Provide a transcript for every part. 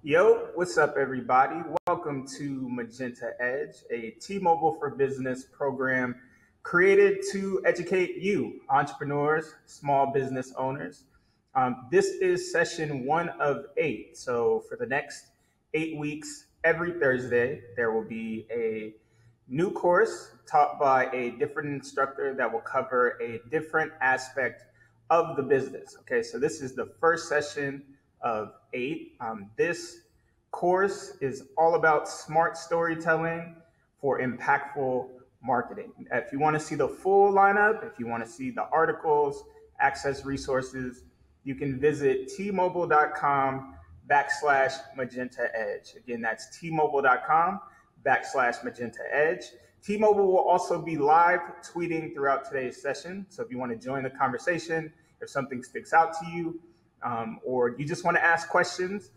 Yo, what's up, everybody? Welcome to Magenta Edge, a T-Mobile for Business program created to educate you, entrepreneurs, small business owners. This is session 1 of 8. So, for the next 8 weeks, every Thursday, there will be a new course taught by a different instructor that will cover a different aspect of the business. Okay, so this is the first session of 8. This course is all about smart storytelling for impactful marketing. If you want to see the full lineup, if you want to see the articles, access resources, you can visit tmobile.com /magenta edge. Again, that's tmobile.com /magenta edge. T-Mobile will also be live tweeting throughout today's session. So if you want to join the conversation, if something sticks out to you, or you just want to ask questions,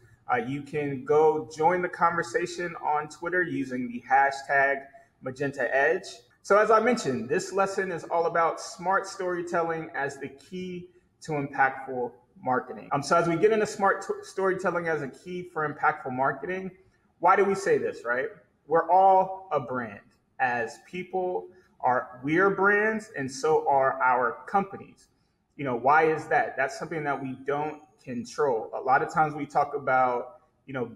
you can go join the conversation on Twitter using the hashtag Magenta Edge. So as I mentioned, this lesson is all about smart storytelling as the key to impactful marketing. So as we get into smart storytelling as a key for impactful marketing, why do we say this, right? We're all a brand. As people, we're brands, and so are our companies. Why is that? That's something that we don't control. A lot of times we talk about,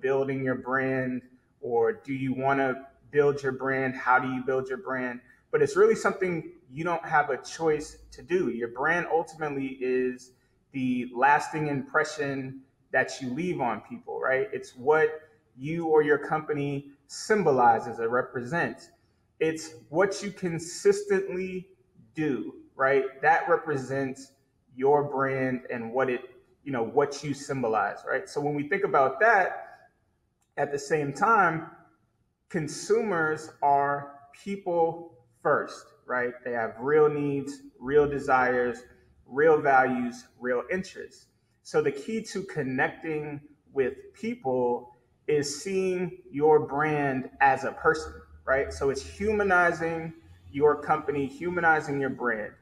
building your brand, or do you want to build your brand? How do you build your brand? But it's really something you don't have a choice to do. Your brand ultimately is the lasting impression that you leave on people, right? It's what you or your company symbolizes or represents. It's what you consistently do, right? That represents your brand and what you symbolize, right? So when we think about that, at the same time, consumers are people first, right? They have real needs, real desires, real values, real interests. So the key to connecting with people is seeing your brand as a person, right? So it's humanizing your company, humanizing your brand.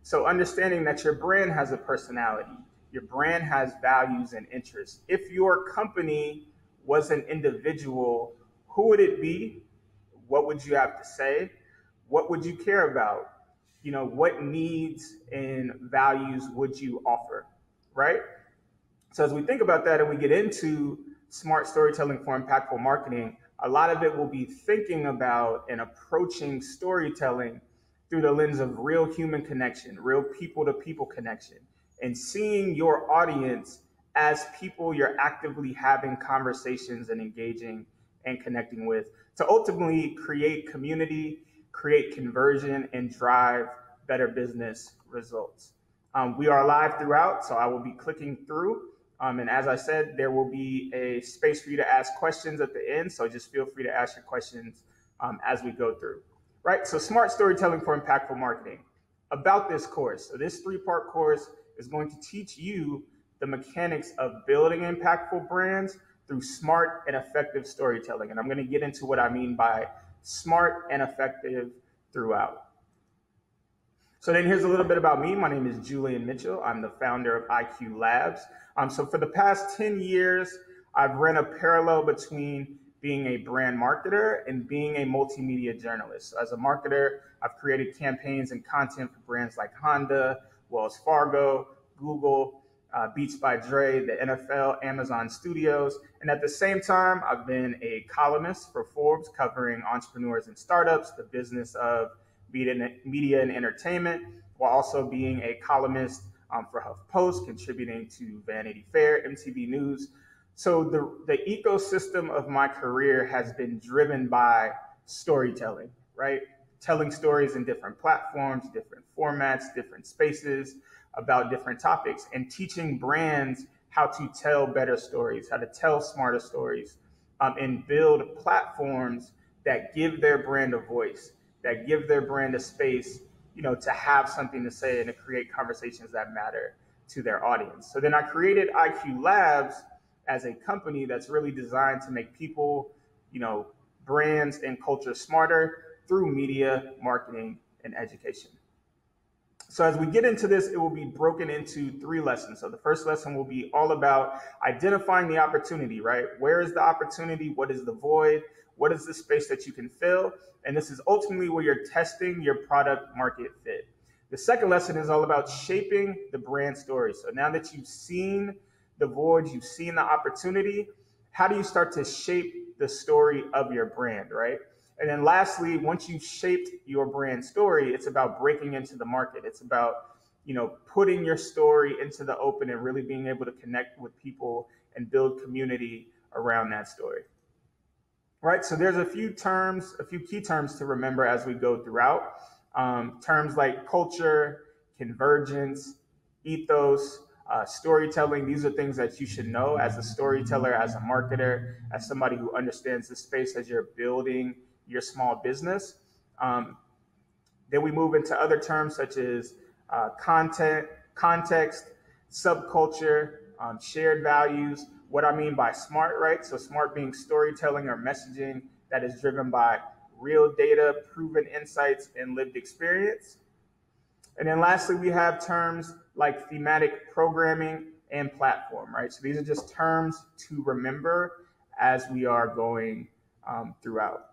So understanding that your brand has a personality, your brand has values and interests. If your company was an individual, who would it be? What would you have to say? What would you care about? What needs and values would you offer, right? So as we think about that and we get into smart storytelling for impactful marketing, a lot of it will be thinking about and approaching storytelling through the lens of real human connection, real people to people connection, and seeing your audience as people you're actively having conversations and engaging and connecting with to ultimately create community, create conversion, and drive better business results. We are live throughout, so I will be clicking through. And as I said, there will be a space for you to ask questions at the end. So just feel free to ask your questions as we go through. Right? So smart storytelling for impactful marketing. About this course. So this 3-part course is going to teach you the mechanics of building impactful brands through smart and effective storytelling. And I'm going to get into what I mean by smart and effective throughout. So then here's a little bit about me. My name is Julian Mitchell. I'm the founder of IQ Labs. So for the past 10 years, I've run a parallel between being a brand marketer and being a multimedia journalist. So as a marketer, I've created campaigns and content for brands like Honda, Wells Fargo, Google, Beats by Dre, the NFL, Amazon Studios. And at the same time, I've been a columnist for Forbes covering entrepreneurs and startups, the business of media and entertainment, while also being a columnist for HuffPost, contributing to Vanity Fair, MTV News. So the ecosystem of my career has been driven by storytelling, right? Telling stories in different platforms, different formats, different spaces about different topics, and teaching brands how to tell better stories, how to tell smarter stories, and build platforms that give their brand a voice, that give their brand a space, to have something to say and to create conversations that matter to their audience. So then I created IQ Labs as a company that's really designed to make people, brands and culture smarter through media, marketing, and education. So as we get into this, it will be broken into 3 lessons. So the first lesson will be all about identifying the opportunity, right? Where is the opportunity? What is the void? What is the space that you can fill? And this is ultimately where you're testing your product market fit. The second lesson is all about shaping the brand story. So now that you've seen the void, you've seen the opportunity, how do you start to shape the story of your brand, right? And then lastly, once you've shaped your brand story, it's about breaking into the market. It's about, putting your story into the open and really being able to connect with people and build community around that story. Right? So there's a few key terms to remember as we go throughout. Terms like culture, convergence, ethos, storytelling. These are things that you should know as a storyteller, as a marketer, as somebody who understands the space as you're building your small business. Then we move into other terms such as content, context, subculture, shared values. What I mean by SMART, right? So SMART being storytelling or messaging that is driven by real data, proven insights, and lived experience. And then lastly, we have terms like thematic programming and platform, right? So these are just terms to remember as we are going throughout.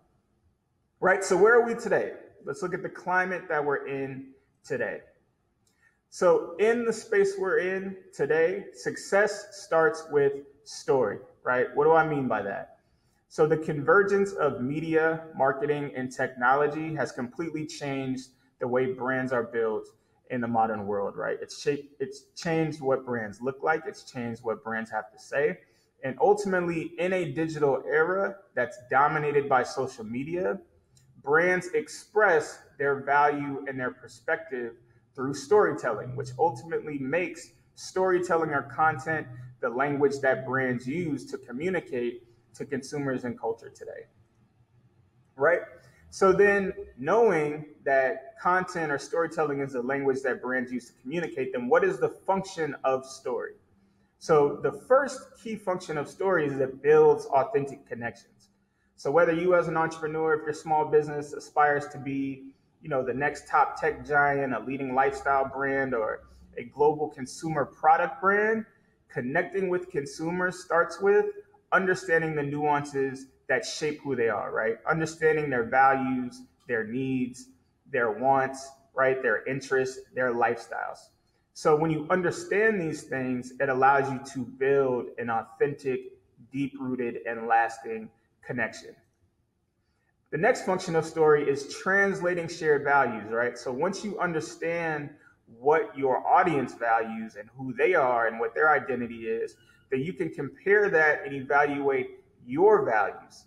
Right, so where are we today? Let's look at the climate that we're in today. So in the space we're in today, success starts with story, right? What do I mean by that? So the convergence of media, marketing, and technology has completely changed the way brands are built in the modern world, right? It's changed what brands look like. It's changed what brands have to say. And ultimately, in a digital era that's dominated by social media, brands express their value and their perspective through storytelling, which ultimately makes storytelling or content the language that brands use to communicate to consumers and culture today, right? So then knowing that content or storytelling is the language that brands use to communicate, then what is the function of story? So the first key function of story is it builds authentic connections. So whether you as an entrepreneur, if your small business aspires to be, the next top tech giant, a leading lifestyle brand, or a global consumer product brand, connecting with consumers starts with understanding the nuances that shape who they are, right? Understanding their values, their needs, their wants, right? Their interests, their lifestyles. So when you understand these things, it allows you to build an authentic, deep-rooted, and lasting connection. The next function of story is translating shared values, right? So once you understand what your audience values and who they are and what their identity is, then you can compare that and evaluate your values,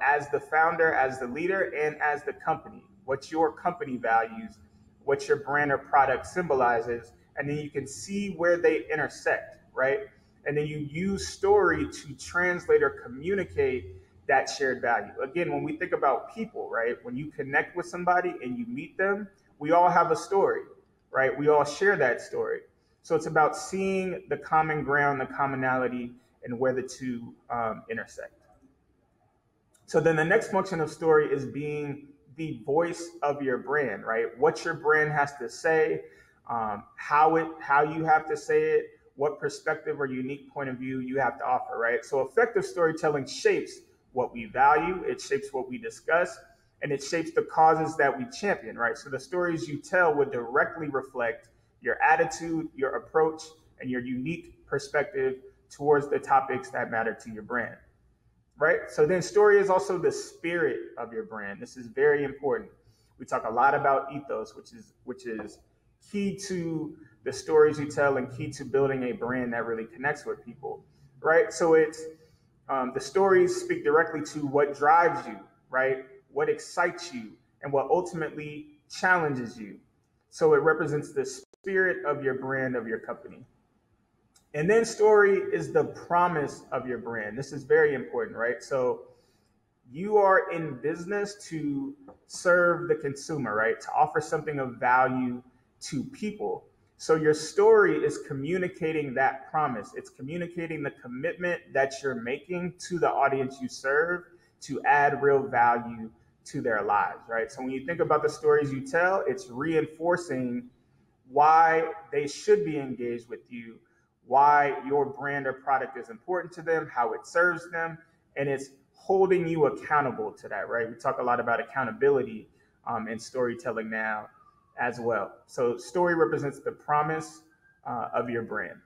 as the founder, as the leader, and as the company. What your company values, what your brand or product symbolizes, and then you can see where they intersect, right? And then you use story to translate or communicate that shared value. Again, when we think about people, right? When you connect with somebody and you meet them, we all have a story, right? We all share that story. So it's about seeing the common ground, the commonality, and where the two intersect. So then the next function of story is being the voice of your brand, right? What your brand has to say, how you have to say it, what perspective or unique point of view you have to offer, right? So effective storytelling shapes what we value, it shapes what we discuss, and it shapes the causes that we champion, right? So the stories you tell would directly reflect your attitude, your approach, and your unique perspective towards the topics that matter to your brand, right? So then story is also the spirit of your brand. This is very important. We talk a lot about ethos, which is key to the stories you tell and key to building a brand that really connects with people, right? So it's the stories speak directly to what drives you, right? What excites you and what ultimately challenges you. So it represents the spirit of your brand, of your company. And then story is the promise of your brand. This is very important, right? So you are in business to serve the consumer, right? To offer something of value to people. So your story is communicating that promise. It's communicating the commitment that you're making to the audience you serve to add real value to their lives, right? So when you think about the stories you tell, it's reinforcing why they should be engaged with you, why your brand or product is important to them, how it serves them, and it's holding you accountable to that, right? We talk a lot about accountability in storytelling now as well. So story represents the promise of your brand.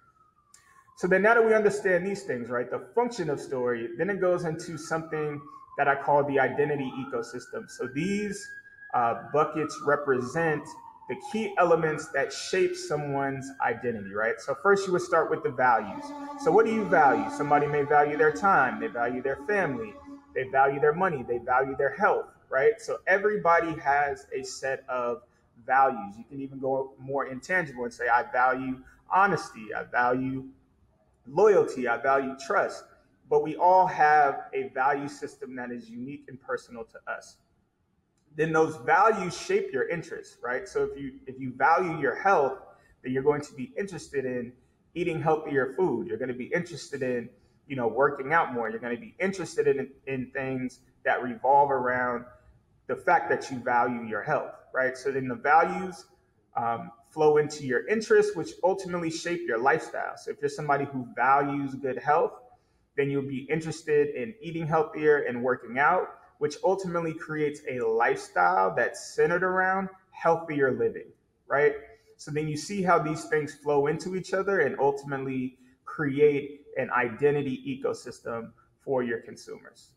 So then now that we understand these things, right, the function of story, then it goes into something that I call the identity ecosystem. So these buckets represent the key elements that shape someone's identity, right? So first you would start with the values. So what do you value? Somebody may value their time, they value their family, they value their money, they value their health, right? So everybody has a set of values. You can even go more intangible and say, I value honesty, I value loyalty, I value trust, but we all have a value system that is unique and personal to us. Then those values shape your interests, right? So if you value your health, then you're going to be interested in eating healthier food. You're going to be interested in, working out more. You're going to be interested in things that revolve around the fact that you value your health, right? So then the values flow into your interests, which ultimately shape your lifestyle. So if you're somebody who values good health, then you'll be interested in eating healthier and working out, which ultimately creates a lifestyle that's centered around healthier living, right? So then you see how these things flow into each other and ultimately create an identity ecosystem for your consumers.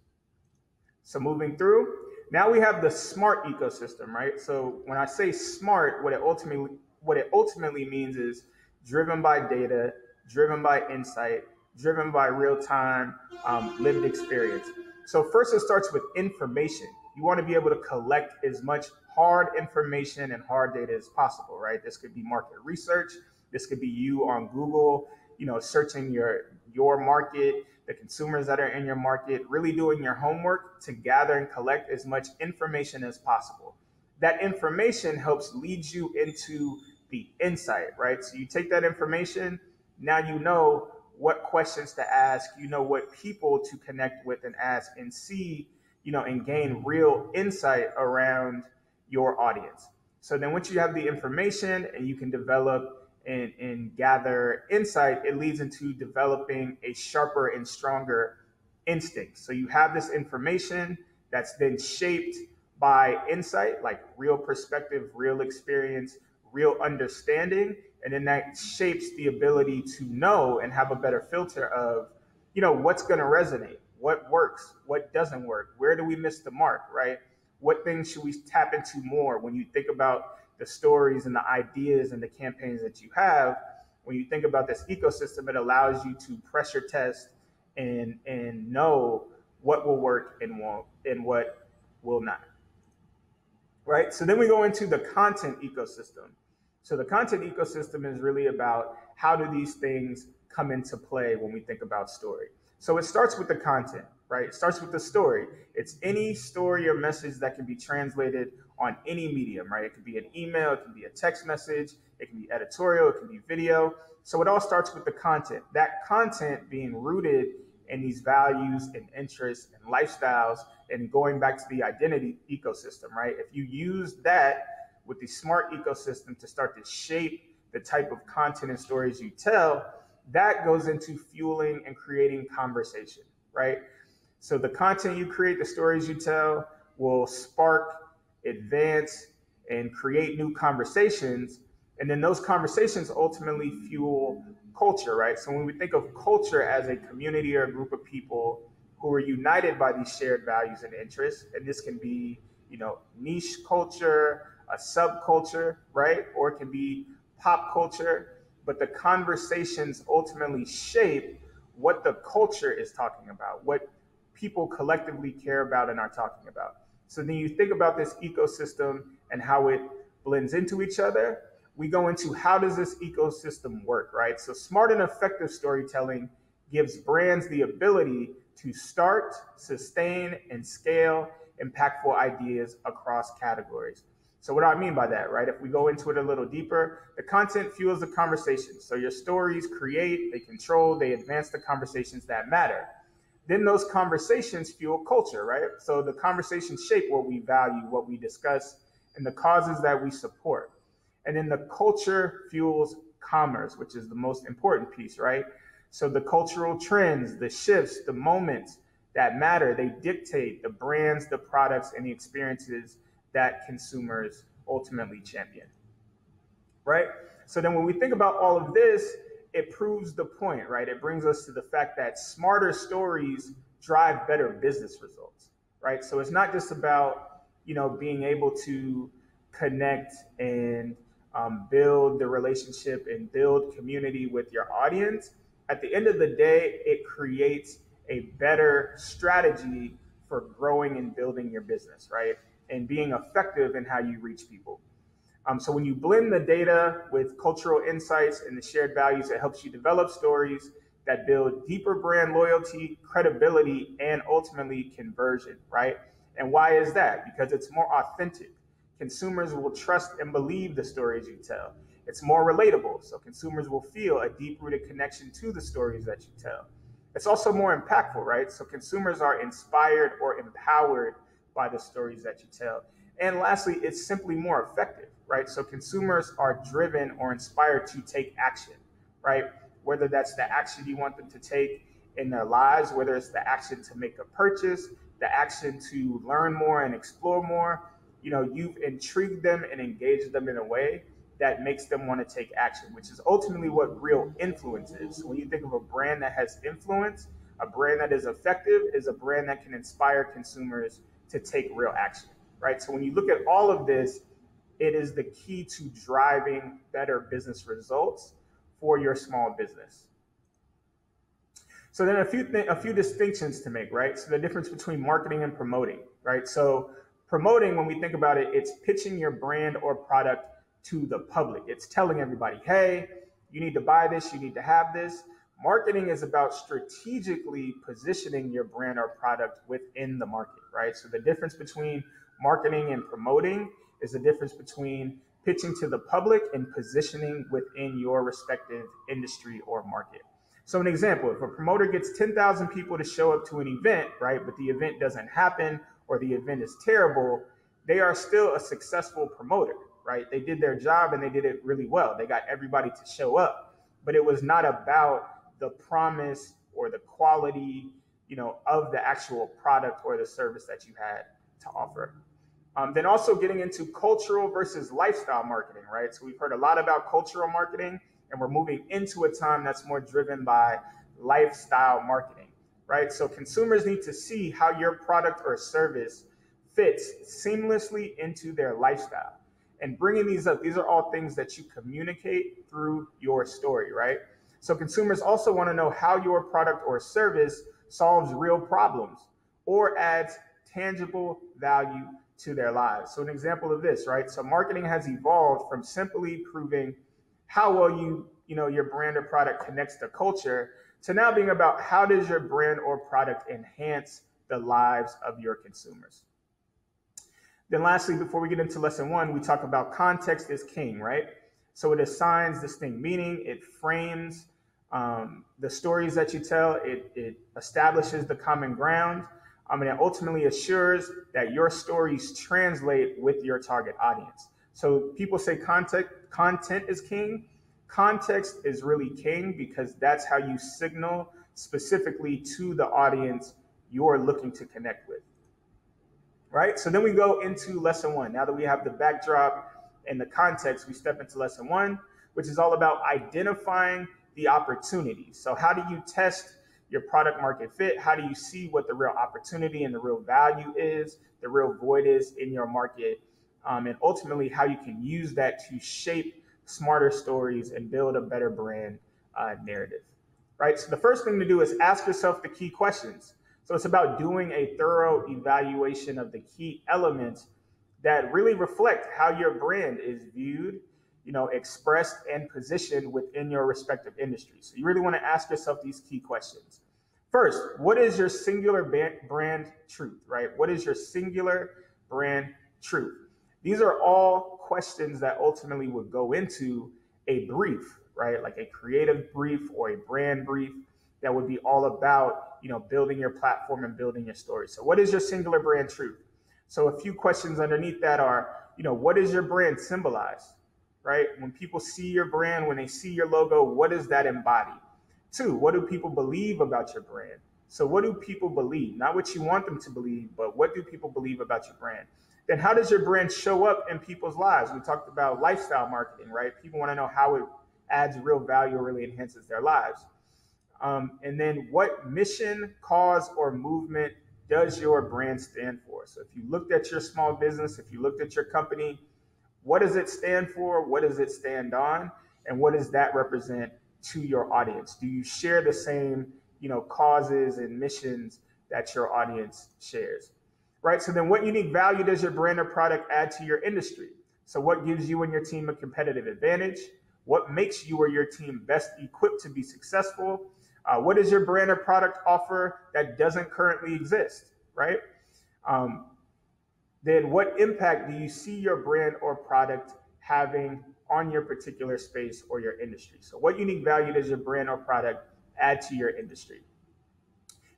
So moving through, now we have the smart ecosystem, right? So when I say smart, what it ultimately means is driven by data, driven by insight, driven by real-time lived experience. So first it starts with information. You want to be able to collect as much hard information and hard data as possible, right? This could be market research. This could be you on Google, searching your market, the consumers that are in your market, really doing your homework to gather and collect as much information as possible. That information helps lead you into the insight, right? So you take that information, now you know what questions to ask, what people to connect with and ask and see, and gain real insight around your audience. So then once you have the information and you can develop and gather insight, it leads into developing a sharper and stronger instinct. So you have this information that's then shaped by insight, like real perspective, real experience, real understanding, and then that shapes the ability to know and have a better filter of, what's going to resonate, what works, what doesn't work, where do we miss the mark, right? What things should we tap into more when you think about the stories and the ideas and the campaigns that you have? When you think about this ecosystem, it allows you to pressure test and know what will work and won't and what will not. Right? So then we go into the content ecosystem. So the content ecosystem is really about how do these things come into play when we think about story. So it starts with the content, right? It starts with the story. It's any story or message that can be translated on any medium, right? It could be an email, it can be a text message, it can be editorial, it can be video. So it all starts with the content. That content being rooted in these values and interests and lifestyles, and going back to the identity ecosystem, right? If you use that with the smart ecosystem to start to shape the type of content and stories you tell, that goes into fueling and creating conversation, right? So the content you create, the stories you tell will spark, advance, and create new conversations. And then those conversations ultimately fuel culture, right? So when we think of culture as a community or a group of people who are united by these shared values and interests, and this can be, niche culture, a subculture, right? Or it can be pop culture, but the conversations ultimately shape what the culture is talking about, what people collectively care about and are talking about. So then you think about this ecosystem and how it blends into each other. We go into how does this ecosystem work, right? So smart and effective storytelling gives brands the ability to start, sustain, and scale impactful ideas across categories. So what do I mean by that, right? If we go into it a little deeper, the content fuels the conversation. So your stories create, they control, they advance the conversations that matter. Then those conversations fuel culture, right? So the conversations shape what we value, what we discuss, and the causes that we support. And then the culture fuels commerce, which is the most important piece, right? So the cultural trends, the shifts, the moments that matter, they dictate the brands, the products, and the experiences that consumers ultimately champion, right? So then when we think about all of this, it proves the point, right? It brings us to the fact that smarter stories drive better business results, right? So it's not just about, being able to connect and build the relationship and build community with your audience. At the end of the day, it creates a better strategy for growing and building your business, right? And being effective in how you reach people. So when you blend the data with cultural insights and the shared values, it helps you develop stories that build deeper brand loyalty, credibility, and ultimately conversion, right? And why is that? Because it's more authentic. Consumers will trust and believe the stories you tell. It's more relatable, so consumers will feel a deep-rooted connection to the stories that you tell. It's also more impactful, right? So consumers are inspired or empowered by the stories that you tell. And lastly, it's simply more effective, right? So consumers are driven or inspired to take action, right? Whether that's the action you want them to take in their lives, whether it's the action to make a purchase, the action to learn more and explore more, you've intrigued them and engaged them in a way that makes them want to take action, which is ultimately what real influence is. So when you think of a brand that has influence, a brand that is effective is a brand that can inspire consumers to take real action, right? So when you look at all of this, it is the key to driving better business results for your small business. So then a few distinctions to make, right? So the difference between marketing and promoting, right? So promoting, when we think about it, it's pitching your brand or product to the public. It's telling everybody, hey, you need to buy this, you need to have this. Marketing is about strategically positioning your brand or product within the market, right? So the difference between marketing and promoting is the difference between pitching to the public and positioning within your respective industry or market. So an example, if a promoter gets 10,000 people to show up to an event, right, but the event doesn't happen or the event is terrible, they are still a successful promoter, right? They did their job and they did it really well. They got everybody to show up, but it was not about the promise or the quality, of the actual product or the service that you had to offer. Then also getting into cultural versus lifestyle marketing, right? So we've heard a lot about cultural marketing, and we're moving into a time that's more driven by lifestyle marketing, right? So consumers need to see how your product or service fits seamlessly into their lifestyle. And bringing these up, these are all things that you communicate through your story, right? So consumers also want to know how your product or service solves real problems or adds tangible value to their lives. So an example of this, right? So marketing has evolved from simply proving how well your brand or product connects to culture to now being about how does your brand or product enhance the lives of your consumers. Then lastly, before we get into lesson one, we talk about context is king, right? So it assigns distinct meaning, it frames the stories that you tell, it establishes the common ground, and it ultimately assures that your stories translate with your target audience. So people say content is king. Context is really king because that's how you signal specifically to the audience you're looking to connect with, right? So then we go into lesson one. Now that we have the backdrop and the context, we step into lesson one, which is all about identifying the opportunity. So how do you test your product market fit? How do you see what the real opportunity and the real value is, the real void is in your market? And ultimately how you can use that to shape smarter stories and build a better brand narrative, right? So the first thing to do is ask yourself the key questions. So it's about doing a thorough evaluation of the key elements that really reflect how your brand is viewed, expressed and positioned within your respective industry. So you really want to ask yourself these key questions. First, what is your singular brand truth, right? What is your singular brand truth? These are all questions that ultimately would go into a brief, right? Like a creative brief or a brand brief that would be all about, building your platform and building your story. So what is your singular brand truth? So a few questions underneath that are, what does your brand symbolize? right? When people see your brand, when they see your logo, what does that embody? 2, what do people believe about your brand? So what do people believe? Not what you want them to believe, but what do people believe about your brand? Then how does your brand show up in people's lives? We talked about lifestyle marketing, right? People want to know how it adds real value or really enhances their lives. And then what mission, cause, or movement does your brand stand for? So if you looked at your small business, if you looked at your company, what does it stand for? What does it stand on? And what does that represent to your audience? Do you share the same, causes and missions that your audience shares? Right? So then what unique value does your brand or product add to your industry? So what gives you and your team a competitive advantage? What makes you or your team best equipped to be successful? What does your brand or product offer that doesn't currently exist, right? Then what impact do you see your brand or product having on your particular space or your industry? So what unique value does your brand or product add to your industry?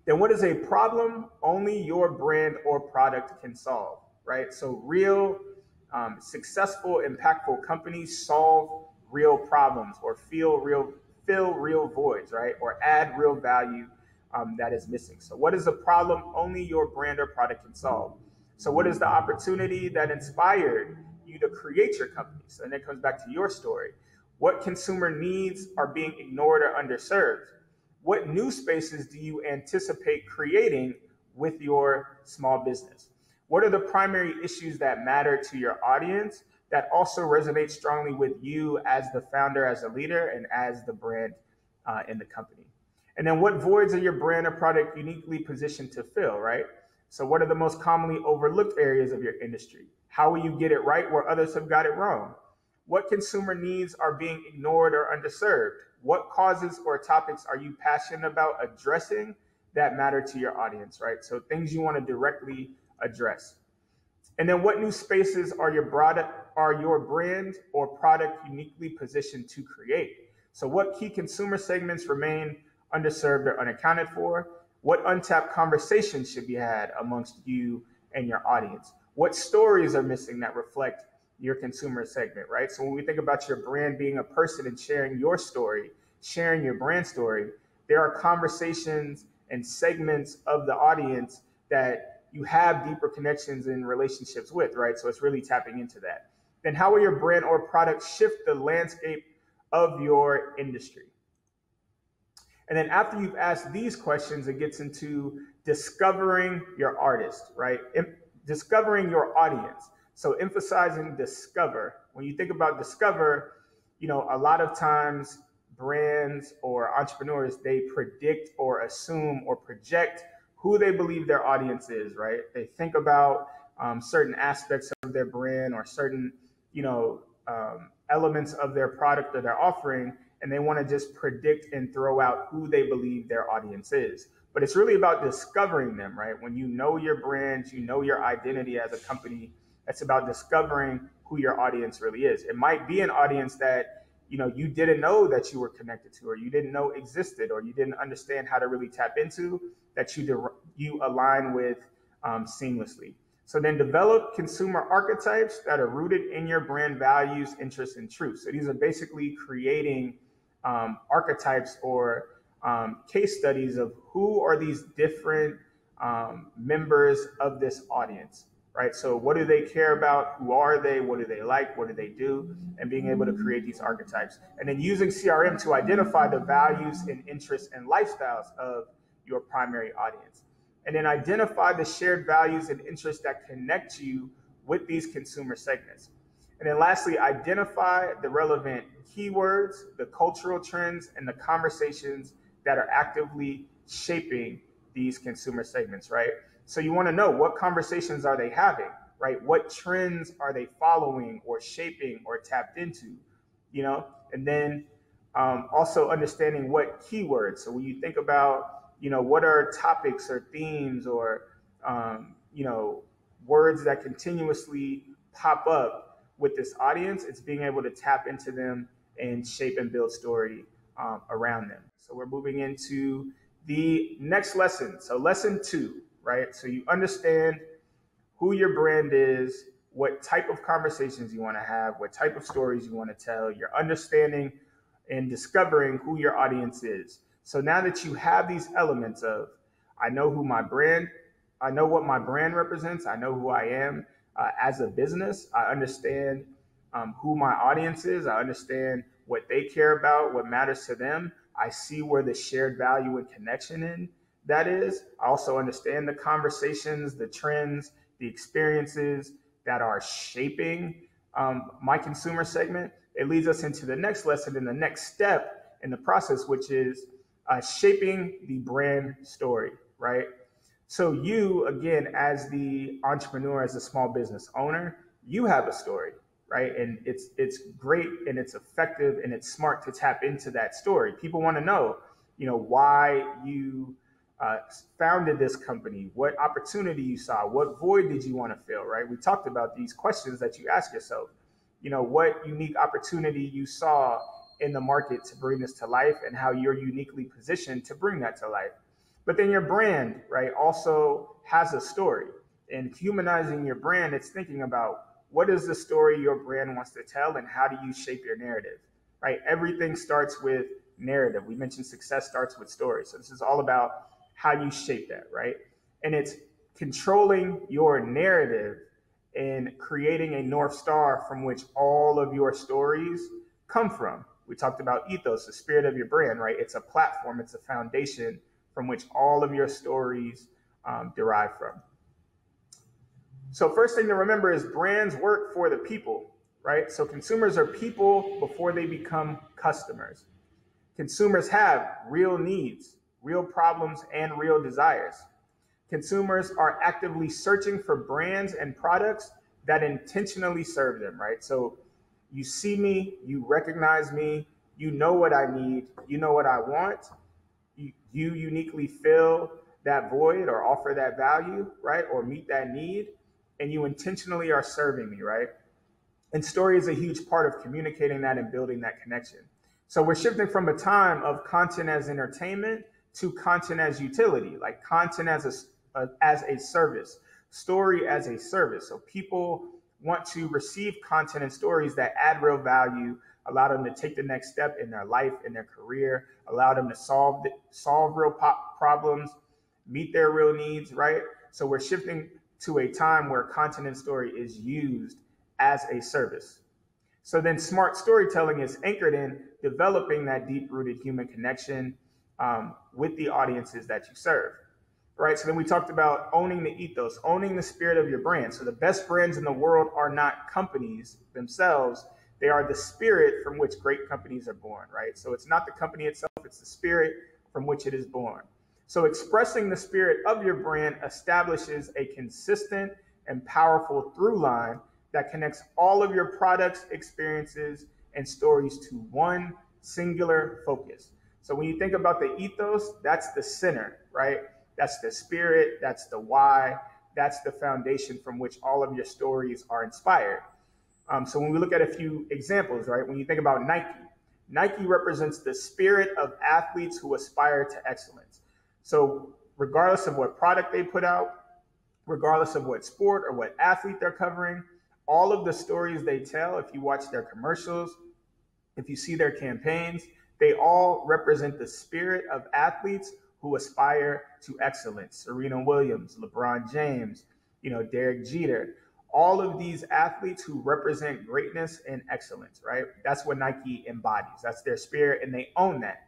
Then what is a problem only your brand or product can solve, right? So real, successful, impactful companies solve real problems or fill real voids, right? Or add real value that is missing. So what is a problem only your brand or product can solve? So what is the opportunity that inspired you to create your company? So then it comes back to your story. What consumer needs are being ignored or underserved? What new spaces do you anticipate creating with your small business? What are the primary issues that matter to your audience that also resonate strongly with you as the founder, as a leader, and as the brand in the company? And then what voids are your brand or product uniquely positioned to fill, right? So what are the most commonly overlooked areas of your industry? How will you get it right where others have got it wrong? What consumer needs are being ignored or underserved? What causes or topics are you passionate about addressing that matter to your audience, right? So things you want to directly address. And then what new spaces are your brand or product uniquely positioned to create? So what key consumer segments remain underserved or unaccounted for? What untapped conversations should be had amongst you and your audience? What stories are missing that reflect your consumer segment, right? So when we think about your brand being a person and sharing your story, sharing your brand story, there are conversations and segments of the audience that you have deeper connections and relationships with, right? So it's really tapping into that. Then how will your brand or product shift the landscape of your industry? And then after you've asked these questions, it gets into discovering your artist, right? Discovering your audience. So emphasizing discover. When you think about discover, a lot of times brands or entrepreneurs, they predict or assume or project who they believe their audience is, right? They think about certain aspects of their brand or certain, elements of their product or their offering, and they want to just predict and throw out who they believe their audience is. But it's really about discovering them, right? When you know your brand, you know your identity as a company, it's about discovering who your audience really is. It might be an audience that you didn't know that you were connected to, or you didn't know existed, or you didn't understand how to really tap into, that you align with seamlessly. So then develop consumer archetypes that are rooted in your brand values, interests, and truths. So these are basically creating archetypes or case studies of who are these different members of this audience, right? So what do they care about? Who are they? What do they like? What do they do? And being able to create these archetypes. And then using CRM to identify the values and interests and lifestyles of your primary audience. And then identify the shared values and interests that connect you with these consumer segments. And then lastly, identify the relevant keywords, the cultural trends, and the conversations that are actively shaping these consumer segments, right? So you want to know, what conversations are they having, right? What trends are they following or shaping or tapped into, And then also understanding what keywords. So when you think about, what are topics or themes or, words that continuously pop up with this audience, it's being able to tap into them and shape and build story around them. So we're moving into the next lesson. So lesson 2, right? So you understand who your brand is, what type of conversations you want to have, what type of stories you want to tell. You're understanding and discovering who your audience is. So now that you have these elements of, I know who my brand, I know what my brand represents, I know who I am as a business, I understand who my audience is, I understand what they care about, what matters to them. I see where the shared value and connection in that is. I also understand the conversations, the trends, the experiences that are shaping my consumer segment. It leads us into the next lesson and the next step in the process, which is shaping the brand story, right? So you, again, as the entrepreneur, as a small business owner, you have a story, right? And it's great and it's effective and it's smart to tap into that story. People want to know, why you founded this company, what opportunity you saw, what void did you want to fill, right? We talked about these questions that you ask yourself. What unique opportunity you saw in the market to bring this to life and how you're uniquely positioned to bring that to life. But then your brand, right, also has a story. And humanizing your brand, it's thinking about what is the story your brand wants to tell and how do you shape your narrative, right? Everything starts with narrative. We mentioned success starts with story. So this is all about how you shape that, right? And it's controlling your narrative and creating a North Star from which all of your stories come from. We talked about ethos, the spirit of your brand, right? It's a platform, it's a foundation from which all of your stories derive from. So first thing to remember is brands work for the people, right? So consumers are people before they become customers. Consumers have real needs, real problems, and real desires. Consumers are actively searching for brands and products that intentionally serve them, right? So you see me, you recognize me, you know what I need, you know what I want. You uniquely fill that void or offer that value, right? Or meet that need, and you intentionally are serving me, right? And story is a huge part of communicating that and building that connection. So we're shifting from a time of content as entertainment to content as utility, like content as a service, story as a service. So people want to receive content and stories that add real value, allow them to take the next step in their life, in their career, allow them to solve real problems, meet their real needs, right? So we're shifting to a time where content and story is used as a service. So then smart storytelling is anchored in developing that deep-rooted human connection with the audiences that you serve, right? So then we talked about owning the ethos, owning the spirit of your brand. So the best brands in the world are not companies themselves. They are the spirit from which great companies are born, right? So it's not the company itself, it's the spirit from which it is born. So expressing the spirit of your brand establishes a consistent and powerful through line that connects all of your products, experiences, and stories to one singular focus. So when you think about the ethos, that's the center, right? That's the spirit, that's the why, that's the foundation from which all of your stories are inspired. So when we look at a few examples, right? When you think about Nike, Nike represents the spirit of athletes who aspire to excellence. So regardless of what product they put out, regardless of what sport or what athlete they're covering, all of the stories they tell, if you watch their commercials, if you see their campaigns, they all represent the spirit of athletes who aspire to excellence. Serena Williams, LeBron James, Derek Jeter, all of these athletes who represent greatness and excellence, right? That's what Nike embodies. That's their spirit, and they own that.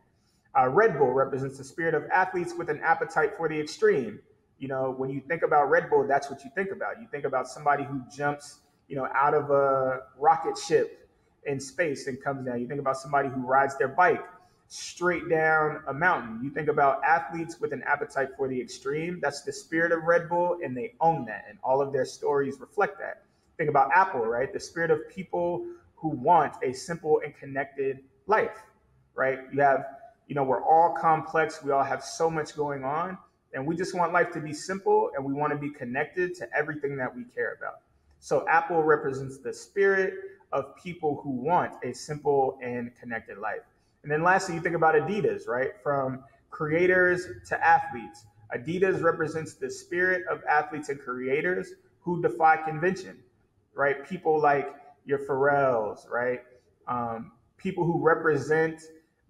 Red Bull represents the spirit of athletes with an appetite for the extreme. When you think about Red Bull, that's what you think about. You think about somebody who jumps, out of a rocket ship in space and comes down. You think about somebody who rides their bike straight down a mountain. You think about athletes with an appetite for the extreme. That's the spirit of Red Bull, and they own that, and all of their stories reflect that. Think about Apple, right? The spirit of people who want a simple and connected life, right? You have, we're all complex. We all have so much going on, and we just want life to be simple, and we want to be connected to everything that we care about. So Apple represents the spirit of people who want a simple and connected life. And then lastly, you think about Adidas, right? From creators to athletes. Adidas represents the spirit of athletes and creators who defy convention, right? People like your Pharrells, right? People who represent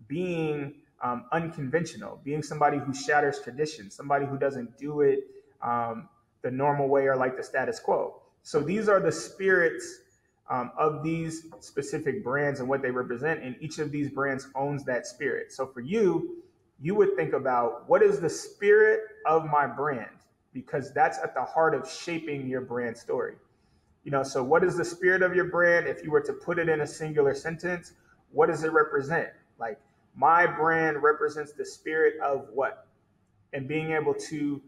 being unconventional, being somebody who shatters tradition, somebody who doesn't do it the normal way or like the status quo. So these are the spirits of these specific brands and what they represent, and each of these brands owns that spirit. So for you, you would think about what is the spirit of my brand, because that's at the heart of shaping your brand story. So what is the spirit of your brand? If you were to put it in a singular sentence, what does it represent? Like, my brand represents the spirit of what? And being able to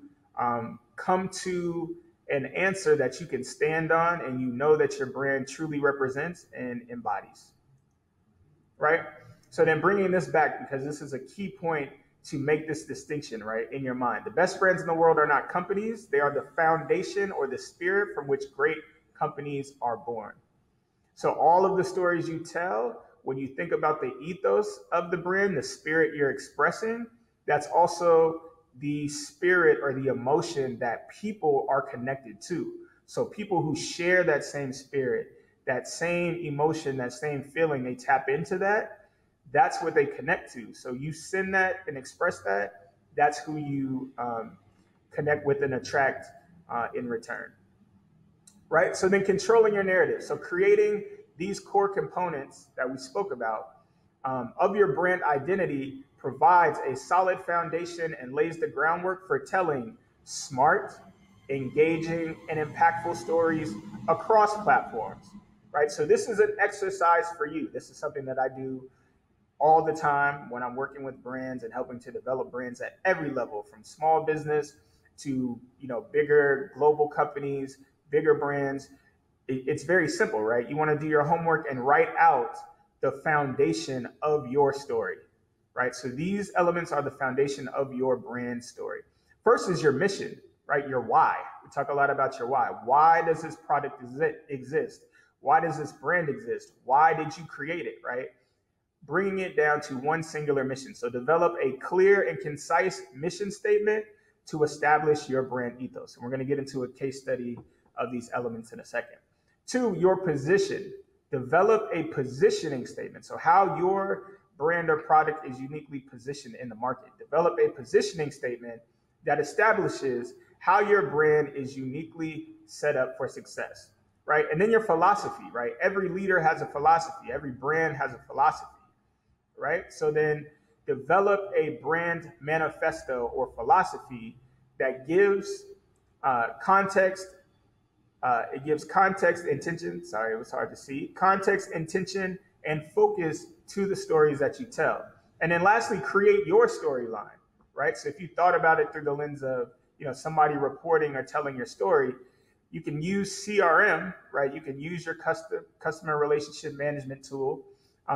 come to an answer that you can stand on and that your brand truly represents and embodies, right? So then bringing this back, because this is a key point to make this distinction, right, in your mind. The best brands in the world are not companies. They are the foundation or the spirit from which great companies are born. So all of the stories you tell, when you think about the ethos of the brand, the spirit you're expressing, that's also the spirit or the emotion that people are connected to. So people who share that same spirit, that same emotion, that same feeling, they tap into that. That's what they connect to. So you send that and express that. That's who you connect with and attract in return, right? So then controlling your narrative. So creating these core components that we spoke about of your brand identity provides a solid foundation and lays the groundwork for telling smart, engaging, and impactful stories across platforms, right? So this is an exercise for you. This is something that I do all the time when I'm working with brands and helping to develop brands at every level, from small business to bigger global companies, bigger brands. It's very simple, right? You want to do your homework and write out the foundation of your story, right? So these elements are the foundation of your brand story. First is your mission, right? Your why. We talk a lot about your why. Why does this product exist? Why does this brand exist? Why did you create it, right? Bringing it down to one singular mission. So develop a clear and concise mission statement to establish your brand ethos. And we're going to get into a case study of these elements in a second. 2, your position. Develop a positioning statement. So how your brand or product is uniquely positioned in the market. Develop a positioning statement that establishes how your brand is uniquely set up for success, right? And then your philosophy, right? Every leader has a philosophy. Every brand has a philosophy, right? So then develop a brand manifesto or philosophy that gives context. It gives context, intention. Sorry, it was hard to see. Context, intention, and focus to the stories that you tell. And then lastly, create your storyline, right? So if you thought about it through the lens of, somebody reporting or telling your story, you can use CRM, right? You can use your customer relationship management tool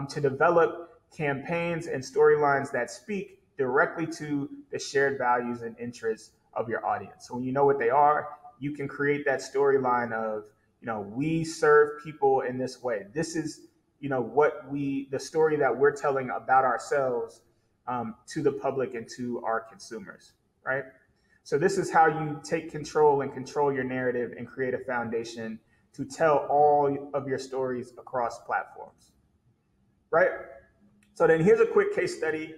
to develop campaigns and storylines that speak directly to the shared values and interests of your audience. So when you know what they are, you can create that storyline of, we serve people in this way. This is, the story that we're telling about ourselves to the public and to our consumers, right? So this is how you take control and control your narrative and create a foundation to tell all of your stories across platforms, right? So then here's a quick case study.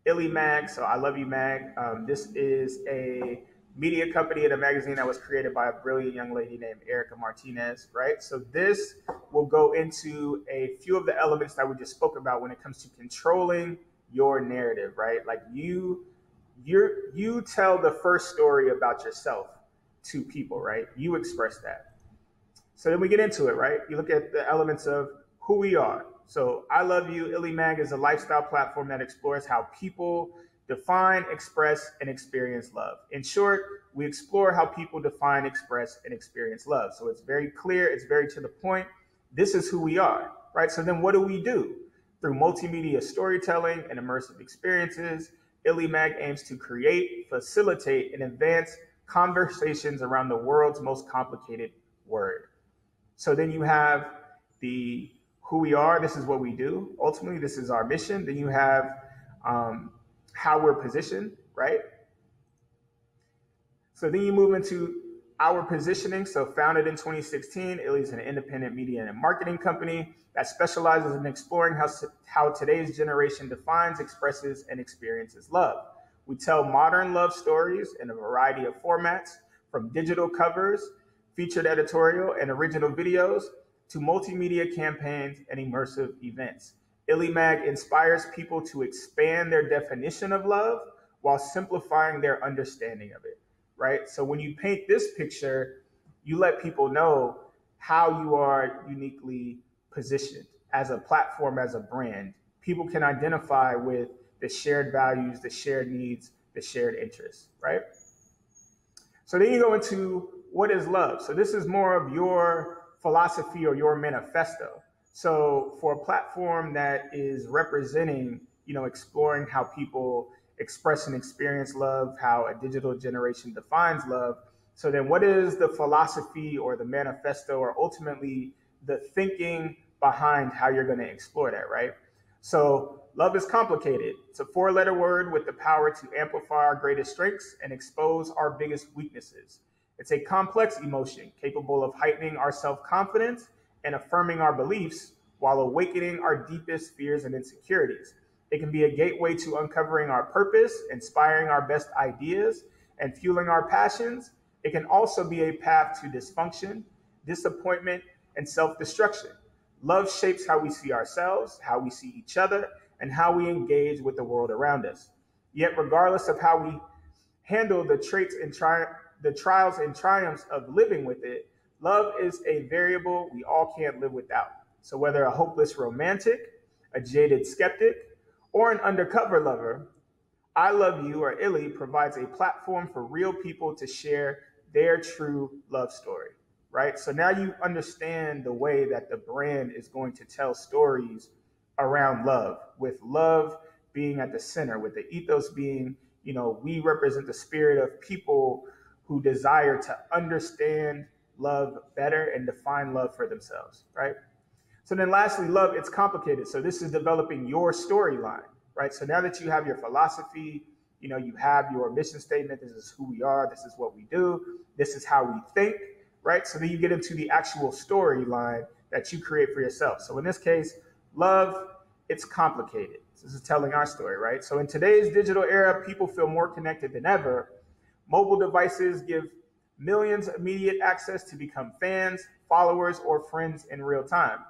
Illy Mag, so I Love You Mag. This is a media company and a magazine that was created by a brilliant young lady named Erica Martinez, right? So this will go into a few of the elements that we just spoke about when it comes to controlling your narrative, right? Like you tell the first story about yourself to people, right? You express that. So then we get into it, right? You look at the elements of who we are. So I Love You, Illy Mag is a lifestyle platform that explores how people define, express, and experience love. In short, we explore how people define, express, and experience love. So it's very clear, it's very to the point. This is who we are, right? So then what do we do? Through multimedia storytelling and immersive experiences, Illy Mag aims to create, facilitate, and advance conversations around the world's most complicated word. So then you have the who we are, this is what we do. Ultimately, this is our mission. Then you have how we're positioned, right? So then you move into Our positioning, so founded in 2016, Illy is an independent media and marketing company that specializes in exploring how today's generation defines, expresses, and experiences love. We tell modern love stories in a variety of formats, from digital covers, featured editorial, and original videos to multimedia campaigns and immersive events. Illy Mag inspires people to expand their definition of love while simplifying their understanding of it, right? So when you paint this picture, you let people know how you are uniquely positioned as a platform, as a brand. People can identify with the shared values, the shared needs, the shared interests, right? So then you go into what is love? So this is more of your philosophy or your manifesto. So for a platform that is representing, exploring how people express and experience love, how a digital generation defines love. So then what is the philosophy or the manifesto or ultimately the thinking behind how you're going to explore that, right? So love is complicated. It's a 4-letter word with the power to amplify our greatest strengths and expose our biggest weaknesses. It's a complex emotion capable of heightening our self-confidence and affirming our beliefs while awakening our deepest fears and insecurities. It can be a gateway to uncovering our purpose, inspiring our best ideas, and fueling our passions. It can also be a path to dysfunction, disappointment, and self-destruction. Love shapes how we see ourselves, how we see each other, and how we engage with the world around us. Yet, regardless of how we handle the traits and the trials and triumphs of living with it, love is a variable we all can't live without. So whether a hopeless romantic, a jaded skeptic, or an undercover lover, I Love You or Illy provides a platform for real people to share their true love story, right? So now you understand the way that the brand is going to tell stories around love, with love being at the center, with the ethos being, we represent the spirit of people who desire to understand love better and define love for themselves, right? So then lastly, love, it's complicated. So this is developing your storyline, right? So now that you have your philosophy, you have your mission statement, this is who we are, this is what we do, this is how we think, right? So then you get into the actual storyline that you create for yourself. So in this case, love, it's complicated. This is telling our story, right? So in today's digital era, people feel more connected than ever. Mobile devices give millions immediate access to become fans, followers, or friends in real time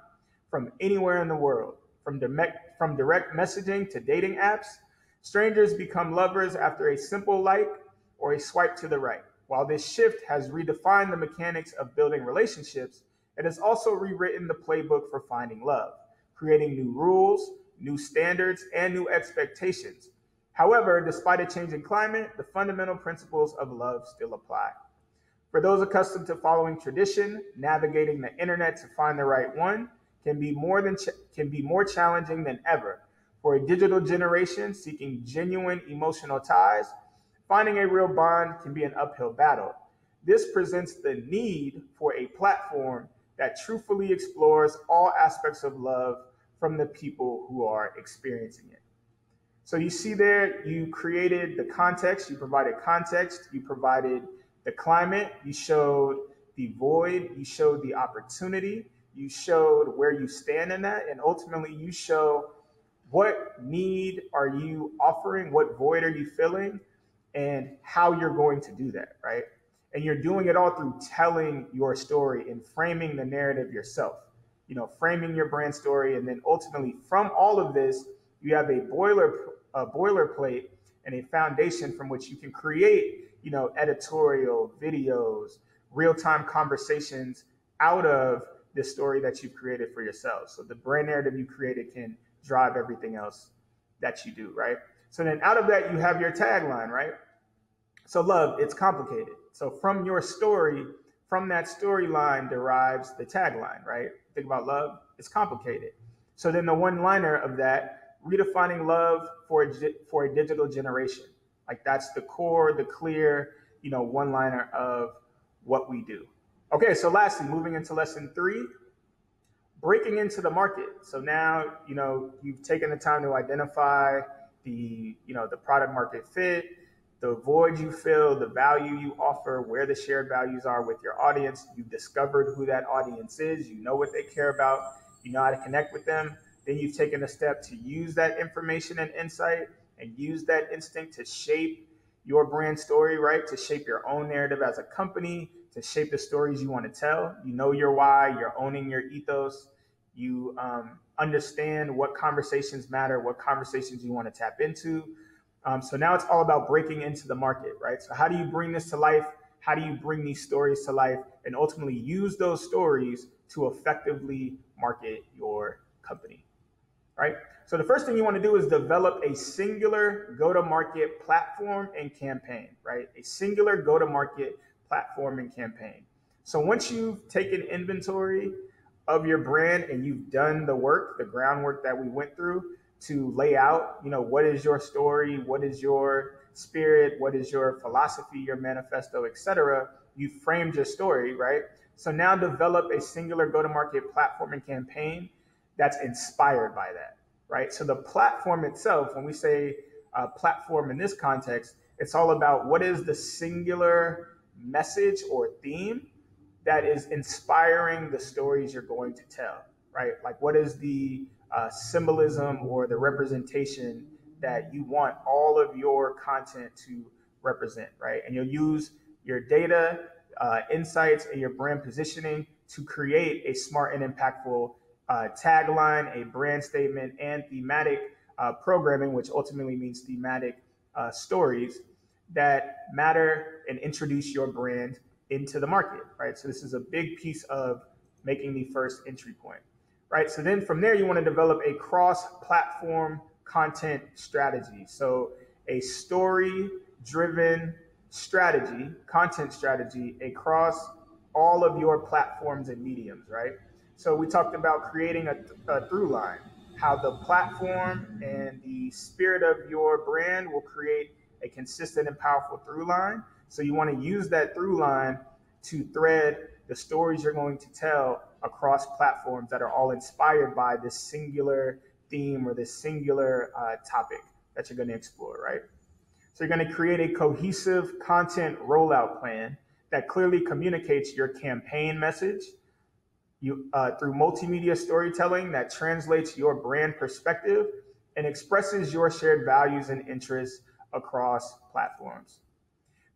from anywhere in the world. From direct messaging to dating apps, strangers become lovers after a simple like or a swipe to the right. While this shift has redefined the mechanics of building relationships, it has also rewritten the playbook for finding love, creating new rules, new standards, and new expectations. However, despite a changing climate, the fundamental principles of love still apply. For those accustomed to following tradition, navigating the internet to find the right one can be more challenging than ever. For a digital generation seeking genuine emotional ties, finding a real bond can be an uphill battle. This presents the need for a platform that truthfully explores all aspects of love from the people who are experiencing it. So you see there, you created the context, you provided context, you provided the climate, you showed the void, you showed the opportunity, you showed where you stand in that, and ultimately you show what need are you offering, what void are you filling, and how you're going to do that, right? And you're doing it all through telling your story and framing the narrative yourself, framing your brand story. And then ultimately from all of this, you have a boilerplate and a foundation from which you can create, editorial, videos, real-time conversations out of the story that you've created for yourself. So the brand narrative you created can drive everything else that you do, right? So then out of that, you have your tagline, right? So love, it's complicated. So from your story, from that storyline derives the tagline, right? Think about love, it's complicated. So then the one-liner of that, redefining love for a digital generation. Like that's the core, the clear, one-liner of what we do. Okay, so lastly, moving into lesson 3, breaking into the market. So now, you've taken the time to identify the product market fit, the void you fill, the value you offer, where the shared values are with your audience. You've discovered who that audience is. You know what they care about. You know how to connect with them. Then you've taken a step to use that information and insight and use that instinct to shape your brand story, right? To shape your own narrative as a company, to shape the stories you want to tell. You know your why, you're owning your ethos. You understand what conversations matter, what conversations you want to tap into. So now it's all about breaking into the market, right? So how do you bring this to life? How do you bring these stories to life and ultimately use those stories to effectively market your company, right? So the first thing you want to do is develop a singular go-to-market platform and campaign, right? A singular go-to-market platform and campaign. So once you've taken inventory of your brand and you've done the work, the groundwork that we went through to lay out, what is your story, what is your spirit, what is your philosophy, your manifesto, etc. You framed your story, right? So now develop a singular go-to-market platform and campaign that's inspired by that, right? So the platform itself, when we say platform in this context, it's all about what is the singular message or theme that is inspiring the stories you're going to tell, right? Like what is the symbolism or the representation that you want all of your content to represent, right? And you'll use your data, insights, and your brand positioning to create a smart and impactful tagline, a brand statement, and thematic programming, which ultimately means thematic stories that matter and introduce your brand into the market, right? So this is a big piece of making the first entry point, right? So then from there, you want to develop a cross-platform content strategy. So a story-driven strategy, content strategy across all of your platforms and mediums, right? So we talked about creating a through line, how the platform and the spirit of your brand will create a consistent and powerful through line. So you want to use that through line to thread the stories you're going to tell across platforms that are all inspired by this singular theme or this singular topic that you're going to explore, right? So you're going to create a cohesive content rollout plan that clearly communicates your campaign message through multimedia storytelling that translates your brand perspective and expresses your shared values and interests across platforms.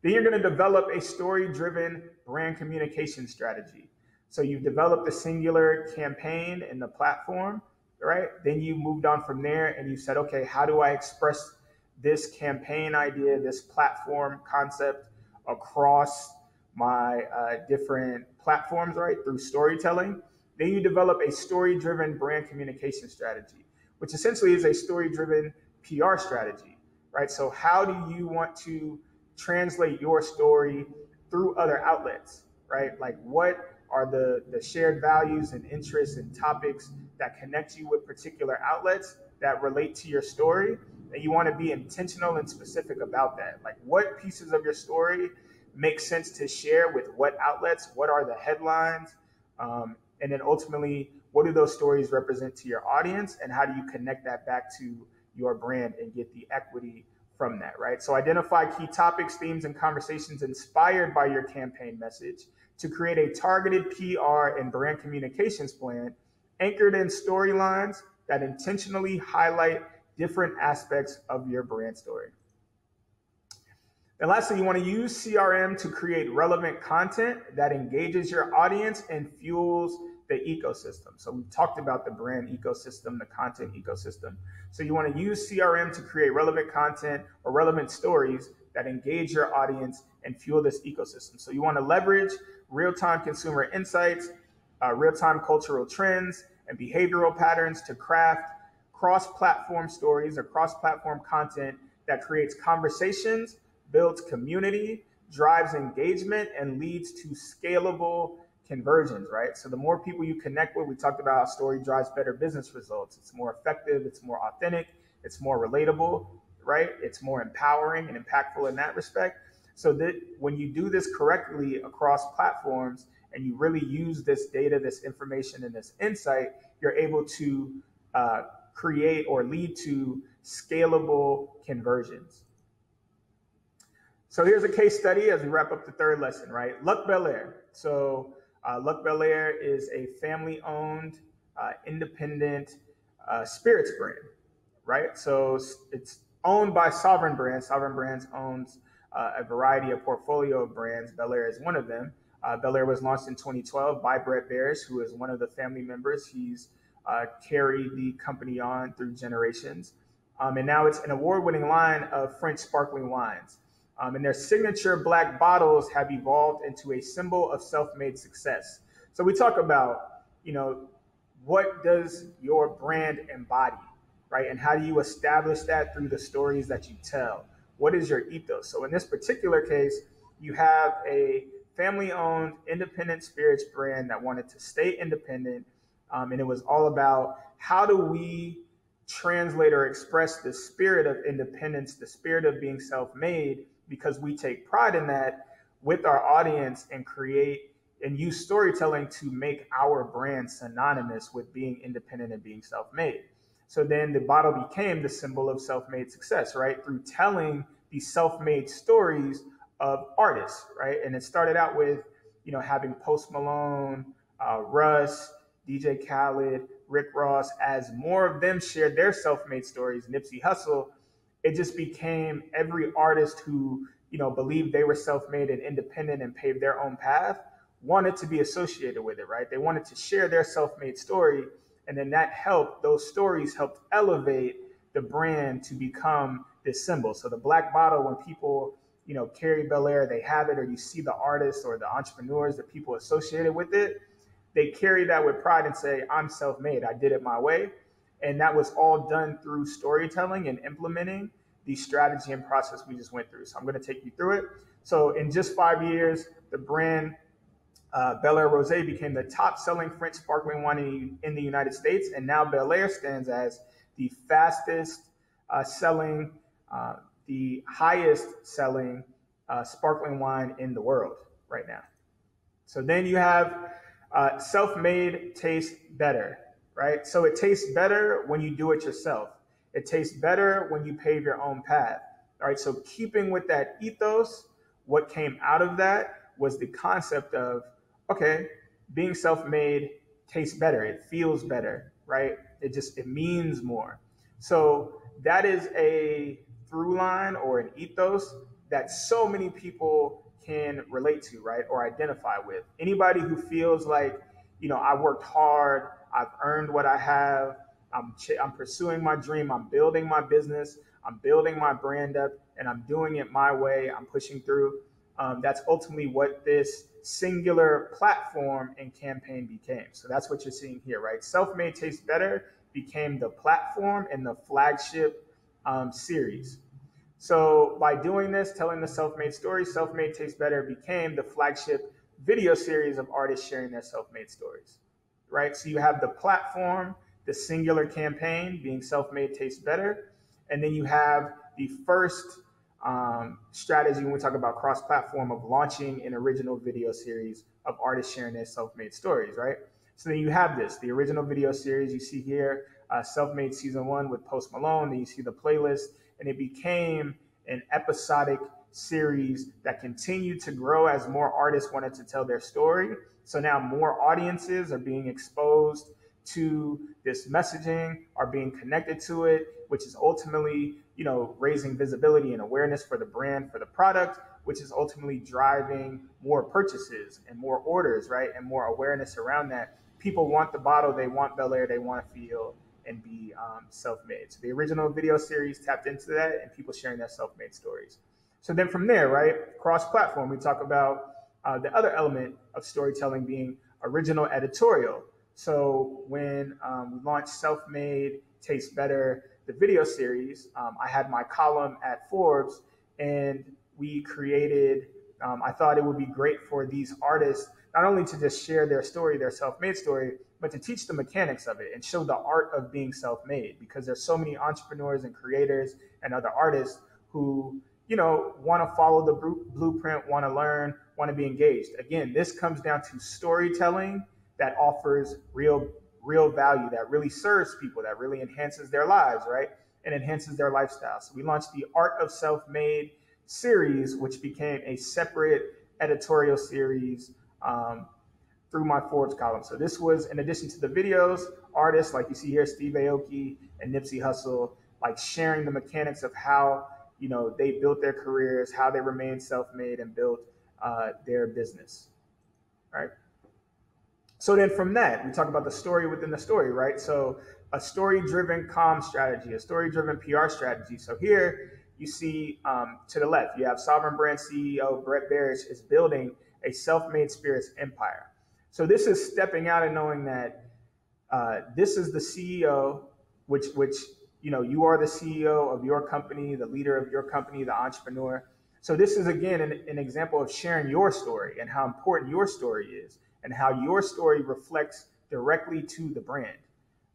Then you're going to develop a story-driven brand communication strategy. So you've developed a singular campaign in the platform, right? Then you moved on from there and you said, okay, how do I express this campaign idea, this platform concept across my different platforms, right? Through storytelling. Then you develop a story-driven brand communication strategy, which essentially is a story-driven PR strategy, right? So how do you want to translate your story through other outlets, right? Like what are the shared values and interests and topics that connect you with particular outlets that relate to your story? And you want to be intentional and specific about that. Like what pieces of your story make sense to share with what outlets? What are the headlines? And then ultimately, what do those stories represent to your audience? And how do you connect that back to your brand and get the equity from that, right? So identify key topics, themes, and conversations inspired by your campaign message to create a targeted PR and brand communications plan anchored in storylines that intentionally highlight different aspects of your brand story. And lastly, you want to use CRM to create relevant content that engages your audience and fuels the ecosystem. So we talked about the brand ecosystem, the content ecosystem. So you want to use CRM to create relevant content or relevant stories that engage your audience and fuel this ecosystem. So you want to leverage real-time consumer insights, real-time cultural trends, and behavioral patterns to craft cross-platform stories or cross-platform content that creates conversations, builds community, drives engagement, and leads to scalable conversions, right? So the more people you connect with, we talked about how story drives better business results. It's more effective, it's more authentic, it's more relatable, right? It's more empowering and impactful in that respect. So that when you do this correctly across platforms and you really use this data, this information, and this insight, you're able to create or lead to scalable conversions. So here's a case study as we wrap up the third lesson, right? Luck Belaire. So Luck Belaire is a family-owned, independent spirits brand, right? So it's owned by Sovereign Brands. Sovereign Brands owns a variety of portfolio of brands. Belaire is one of them. Belaire was launched in 2012 by Brett Bears, who is one of the family members. He's carried the company on through generations. And now it's an award-winning line of French sparkling wines. And their signature black bottles have evolved into a symbol of self-made success. So we talk about, what does your brand embody, right? And how do you establish that through the stories that you tell? What is your ethos? So in this particular case, you have a family-owned independent spirits brand that wanted to stay independent. And it was all about how do we translate or express the spirit of independence, the spirit of being self-made, because we take pride in that with our audience and create and use storytelling to make our brand synonymous with being independent and being self-made. So then the bottle became the symbol of self-made success, right? Through telling these self-made stories of artists, right? And it started out with, having Post Malone, Russ, DJ Khaled, Rick Ross, as more of them shared their self-made stories, Nipsey Hussle, it just became every artist who, believed they were self-made and independent and paved their own path wanted to be associated with it, right? They wanted to share their self-made story. And then those stories helped elevate the brand to become this symbol. So the black bottle, when people, carry Belaire, they have it, or you see the artists or the entrepreneurs, the people associated with it, they carry that with pride and say, I'm self-made, I did it my way. And that was all done through storytelling and implementing the strategy and process we just went through. So I'm going to take you through it. So in just 5 years, the brand Belaire Rosé became the top-selling French sparkling wine in the United States, and now Belaire stands as the fastest selling, the highest selling sparkling wine in the world right now. So then you have self-made tastes better, right? So it tastes better when you do it yourself. It tastes better when you pave your own path, all right? So keeping with that ethos, what came out of that was the concept of, okay, being self-made tastes better. It feels better, right? It means more. So that is a through line or an ethos that so many people can relate to, right? Or identify with. Anybody who feels like, I worked hard, I've earned what I have, I'm pursuing my dream, I'm building my business, I'm building my brand up, and I'm doing it my way, I'm pushing through. That's ultimately what this singular platform and campaign became. So that's what you're seeing here, right? Self-Made Tastes Better became the platform and the flagship series. So by doing this, telling the self-made story, Self-Made Tastes Better became the flagship video series of artists sharing their self-made stories, right? So you have the platform, the singular campaign being Self-Made Tastes Better, and then you have the first strategy when we talk about cross-platform of launching an original video series of artists sharing their self-made stories, right? So then you have the original video series you see here, Self-Made Season 1 with Post Malone, then you see the playlist, and it became an episodic series that continued to grow as more artists wanted to tell their story. So now more audiences are being exposed to this messaging, are being connected to it, which is ultimately, raising visibility and awareness for the brand, for the product, which is ultimately driving more purchases and more orders, right? And more awareness around that. People want the bottle, they want Belaire, they want to feel and be self-made. So the original video series tapped into that and people sharing their self-made stories. So then from there, right, cross-platform, we talk about the other element of storytelling being original editorial. So when we launched Self-Made Tastes Better, the video series, I had my column at Forbes, and we created, I thought it would be great for these artists, not only to just share their story, their self-made story, but to teach the mechanics of it and show the art of being self-made, because there's so many entrepreneurs and creators and other artists who, want to follow the blueprint, want to learn, want to be engaged. Again, this comes down to storytelling that offers real value, that really serves people, that really enhances their lives, right? And enhances their lifestyle. So we launched the Art of Self-Made series, which became a separate editorial series through my Forbes column. So this was, in addition to the videos, artists like you see here, Steve Aoki and Nipsey Hussle, like sharing the mechanics of how, you know, they built their careers, how they remained self-made and built their business, right? So then from that, we talk about the story within the story, right? So a story-driven comm strategy, a story-driven PR strategy. So here you see to the left, you have Sovereign Brand CEO Brett Berish is building a self-made spirits empire. So this is stepping out and knowing that this is the CEO, which you know, you are the CEO of your company, the leader of your company, the entrepreneur. So this is again an example of sharing your story and how important your story is and how your story reflects directly to the brand,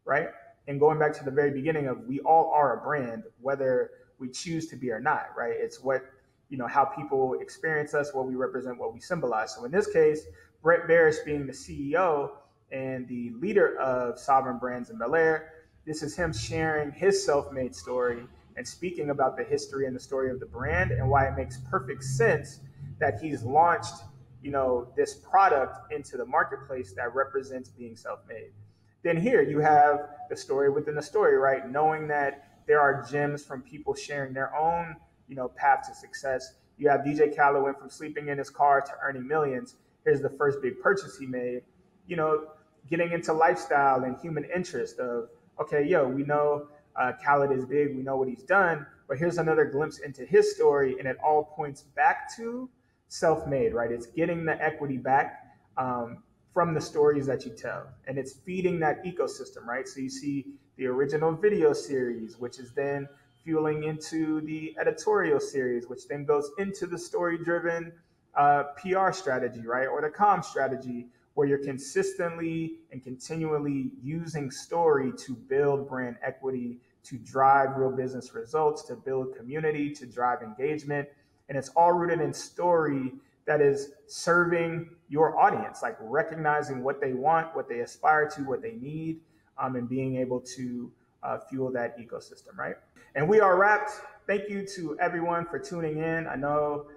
right? And going back to the very beginning of, we all are a brand, whether we choose to be or not, right? It's what, you know, how people experience us, what we represent, what we symbolize. So in this case, Brett Berish being the CEO and the leader of Sovereign Brands and Belaire, this is him sharing his self-made story and speaking about the history and the story of the brand and why it makes perfect sense that he's launched, you know, this product into the marketplace that represents being self-made. Then here you have the story within the story, right? Knowing that there are gems from people sharing their own, you know, path to success. You have DJ Khaled went from sleeping in his car to earning millions. Here's the first big purchase he made. You know, getting into lifestyle and human interest of, okay, yo, we know Khaled is big, we know what he's done, but here's another glimpse into his story, and it all points back to self-made, right? It's getting the equity back from the stories that you tell, and it's feeding that ecosystem, right? So you see the original video series, which is then fueling into the editorial series, which then goes into the story-driven PR strategy, right? Or the comm strategy, where you're consistently and continually using story to build brand equity, to drive real business results, to build community, to drive engagement. And it's all rooted in story that is serving your audience, like recognizing what they want, what they aspire to, what they need, and being able to fuel that ecosystem, right? And we are wrapped. Thank you to everyone for tuning in. I know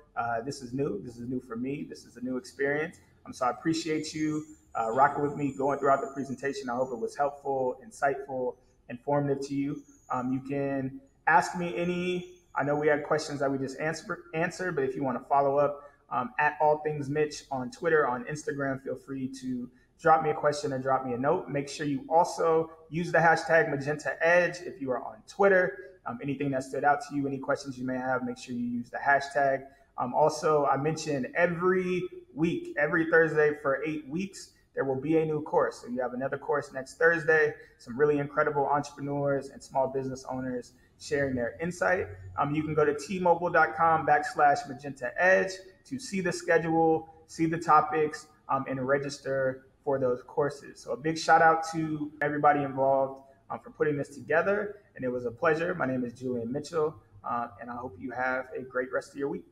this is new. This is new for me. This is a new experience. So I appreciate you rocking with me, going throughout the presentation. I hope it was helpful, insightful, informative to you. You can ask me any, I know we had questions that we just answered, but if you want to follow up at All Things Mitch on Twitter, on Instagram, feel free to drop me a question or drop me a note. Make sure you also use the hashtag Magenta Edge if you are on Twitter. Anything that stood out to you, any questions you may have, make sure you use the hashtag. Also, I mentioned every week, every Thursday for 8 weeks, there will be a new course. So you have another course next Thursday, some really incredible entrepreneurs and small business owners sharing their insight. You can go to tmobile.com/Magenta Edge to see the schedule, see the topics, and register for those courses. So a big shout out to everybody involved for putting this together. And it was a pleasure. My name is Julian Mitchell, and I hope you have a great rest of your week.